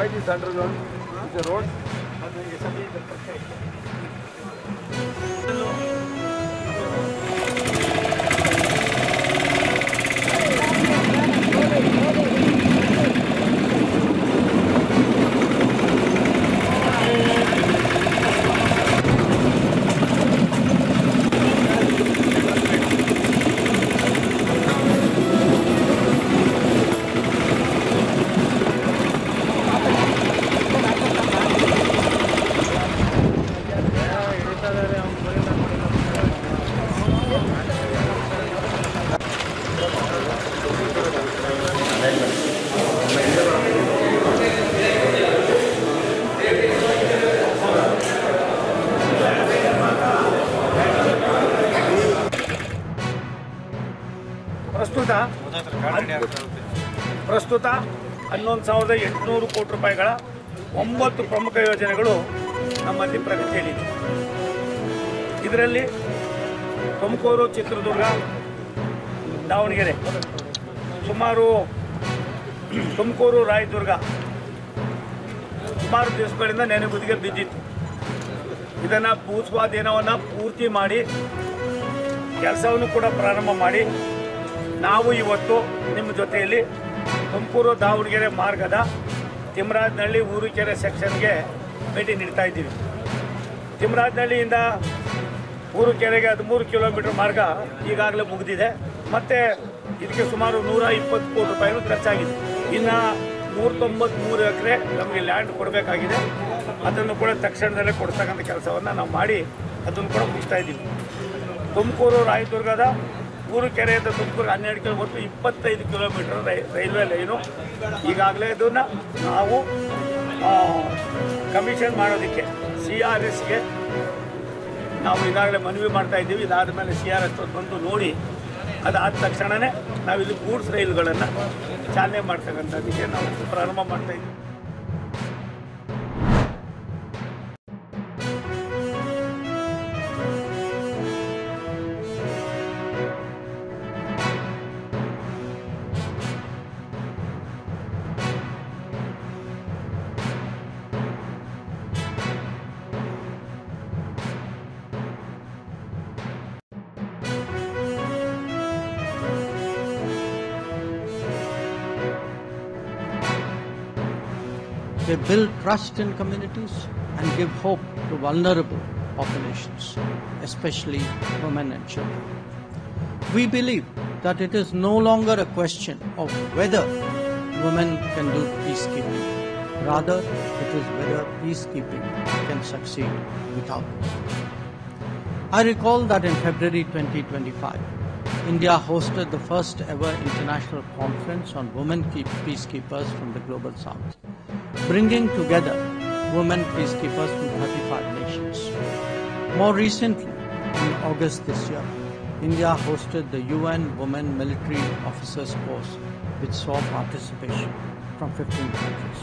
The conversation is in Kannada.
Why this underground? It's a road. ಪ್ರಸ್ತುತ 11,800 ಕೋಟಿ ರೂಪಾಯಿಗಳ 9 ಪ್ರಮುಖ ಯೋಜನೆಗಳು ನಮ್ಮಲ್ಲಿ ಪ್ರಗತಿಯಲ್ಲಿದೆ. ಇದರಲ್ಲಿ ತುಮಕೂರು, ಚಿತ್ರದುರ್ಗ, ದಾವಣಗೆರೆ, ಸುಮಾರು ತುಮಕೂರು, ರಾಯದುರ್ಗ ಸುಮಾರು ದಿವಸಗಳಿಂದ ನೆನೆಗುದಿಗೆ ಬಿದ್ದಿತ್ತು. ಇದನ್ನು ಭೂಸ್ವಾಧೀನವನ್ನು ಪೂರ್ತಿ ಮಾಡಿ ಕೆಲಸವನ್ನು ಕೂಡ ಪ್ರಾರಂಭ ಮಾಡಿ ನಾವು ಇವತ್ತು ನಿಮ್ಮ ಜೊತೆಯಲ್ಲಿ ತುಮಕೂರು ದಾವಣಗೆರೆ ಮಾರ್ಗದ ತಿಮ್ಮರಾಜನಹಳ್ಳಿ ಊರುಕೆರೆ ಸೆಕ್ಷನ್ಗೆ ಭೇಟಿ ನೀಡ್ತಾ ಇದ್ದೀವಿ. ತಿಮ್ಮರಾಜನಹಳ್ಳಿಯಿಂದ ಊರುಕೆರೆಗೆ 13 ಕಿಲೋಮೀಟರ್ ಮಾರ್ಗ ಈಗಾಗಲೇ ಮುಗಿದಿದೆ. ಮತ್ತು ಇದಕ್ಕೆ ಸುಮಾರು 120 ಕೋಟಿ ರೂಪಾಯಿಗಳು ಖರ್ಚಾಗಿದೆ. ಇನ್ನು 193 ಎಕರೆ ನಮಗೆ ಲ್ಯಾಂಡ್ ಕೊಡಬೇಕಾಗಿದೆ. ಅದನ್ನು ಕೂಡ ತಕ್ಷಣದಲ್ಲೇ ಕೊಡ್ತಕ್ಕಂಥ ಕೆಲಸವನ್ನು ನಾವು ಮಾಡಿ ಅದನ್ನು ಕೂಡ ಮುಗಿಸ್ತಾ ಇದ್ದೀವಿ. ತುಮಕೂರು ರಾಯದುರ್ಗದ ಊರುಕೆರೆಯಿಂದ Tumakuru 12 kilometre 25 kilometre railway line ಈಗಾಗಲೇ ಇದನ್ನು ನಾವು ಕಮಿಷನ್ ಮಾಡೋದಕ್ಕೆ CRSಗೆ ನಾವು ಈಗಾಗಲೇ ಮನವಿ ಮಾಡ್ತಾ ಇದ್ದೀವಿ. ಇದಾದ ಮೇಲೆ CRS ಬಂದು ನೋಡಿ ಅದಾದ ತಕ್ಷಣವೇ ನಾವಿಲ್ಲಿ ಗೂಡ್ಸ್ ರೈಲುಗಳನ್ನು ಚಾಲನೆ ಮಾಡ್ತಕ್ಕಂಥದ್ದಕ್ಕೆ ನಾವು ಪ್ರಾರಂಭ ಮಾಡ್ತಾ ಇದ್ದೀವಿ. They build trust in communities and give hope to vulnerable populations, especially women and children. We believe that it is no longer a question of whether women can do peacekeeping. Rather, it is whether peacekeeping can succeed without them. I recall that in February 2025, India hosted the first ever international conference on women peacekeepers from the global south, bringing together women peacekeepers from 35 nations. More recently, in August this year, India hosted the UN Women Military Officers Course, which saw participation from 15 countries.